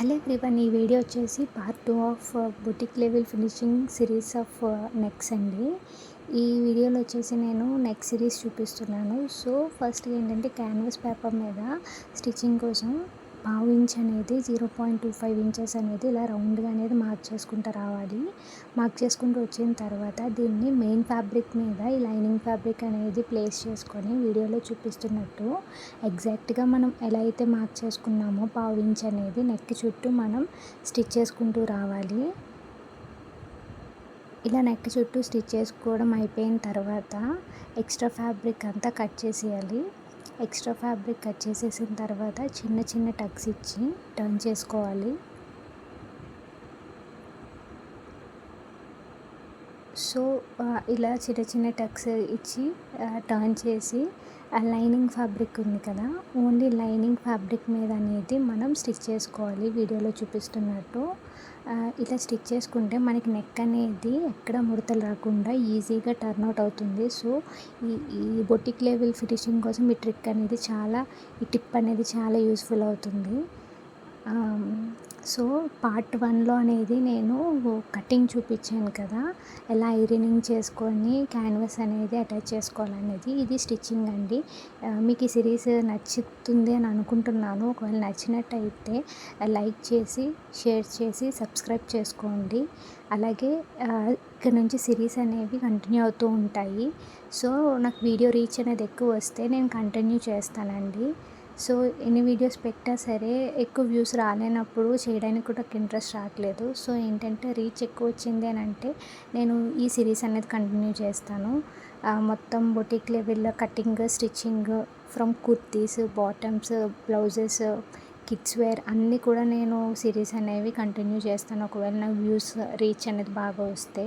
Hello everyone, ఈ video వచ్చేసి part 2 of boutique level finishing series of necks అండి. ఈ వీడియోలో వచ్చేసి నేను నెక్ సిరీస్ చూపిస్తున్నాను. సో ఫస్ట్ ఏంటంటే క్యాన్వాస్ పేపర్ మీద స్టిచ్చింగ్ కోసం పావు ఇంచ్ అనేది 0.25 ఇంచెస్ అనేది ఇలా రౌండ్గా అనేది మార్క్ చేసుకుంటూ రావాలి. మార్క్ చేసుకుంటూ వచ్చిన తర్వాత దీన్ని మెయిన్ ఫ్యాబ్రిక్ మీద ఈ లైనింగ్ ఫ్యాబ్రిక్ అనేది ప్లేస్ చేసుకొని వీడియోలో చూపిస్తున్నట్టు ఎగ్జాక్ట్గా మనం ఎలా అయితే మార్క్ చేసుకున్నామో పావు ఇంచ్ అనేది నెక్ చుట్టూ మనం స్టిచ్ చేసుకుంటూ రావాలి. ఇలా నెక్ చుట్టూ స్టిచ్ చేసుకోవడం అయిపోయిన తర్వాత ఎక్స్ట్రా ఫ్యాబ్రిక్ అంతా కట్ చేసేయాలి. ఎక్స్ట్రా ఫ్యాబ్రిక్ కట్ చేసేసిన తర్వాత చిన్న చిన్న టక్స్ ఇచ్చి టర్న్ చేసుకోవాలి. సో ఇలా చిన్న చిన్న టక్స్ ఇచ్చి టర్న్ చేసి లైనింగ్ ఫ్యాబ్రిక్ ఉంది కదా, ఓన్లీ లైనింగ్ ఫ్యాబ్రిక్ మీద అనేది మనం స్టిచ్ చేసుకోవాలి వీడియోలో చూపిస్తున్నట్టు. ఇలా స్టిచ్ చేసుకుంటే మనకి నెక్ అనేది ఎక్కడ ముడతలు రాకుండా ఈజీగా టర్న్ అవుట్ అవుతుంది. సో ఈ ఈ బొటిక్ లెవెల్ ఫినిషింగ్ కోసం ఈ టిప్ అనేది చాలా యూస్ఫుల్ అవుతుంది. సో పార్ట్ 1లో అనేది నేను కటింగ్ చూపించాను కదా, ఎలా ఐరనింగ్ చేసుకొని క్యాన్వాస్ అనేది అటాచ్ చేసుకోవాలనేది. ఇది స్టిచ్చింగ్ అండి. మీకు ఈ సిరీస్ నచ్చుతుంది అని అనుకుంటున్నాను. ఒకవేళ నచ్చినట్టయితే లైక్ చేసి, షేర్ చేసి, సబ్స్క్రైబ్ చేసుకోండి. అలాగే ఇక్కడ నుంచి సిరీస్ అనేవి కంటిన్యూ అవుతూ ఉంటాయి. సో నాకు వీడియో రీచ్ అనేది ఎక్కువ వస్తే నేను కంటిన్యూ చేస్తానండి. సో ఎన్ని వీడియోస్ పెట్టా సరే ఎక్కువ వ్యూస్ రాలేనప్పుడు చేయడానికి కూడా ఇంట్రెస్ట్ రావట్లేదు. సో ఏంటంటే రీచ్ ఎక్కువ వచ్చింది అని అంటే నేను ఈ సిరీస్ అనేది కంటిన్యూ చేస్తాను. మొత్తం బొటిక్ లెవెల్లో cutting, stitching from kurtis, bottoms, blouses, kids wear అన్నీ కూడా నేను సిరీస్ అనేవి కంటిన్యూ చేస్తాను ఒకవేళ నా వ్యూస్ రీచ్ అనేది బాగా వస్తే.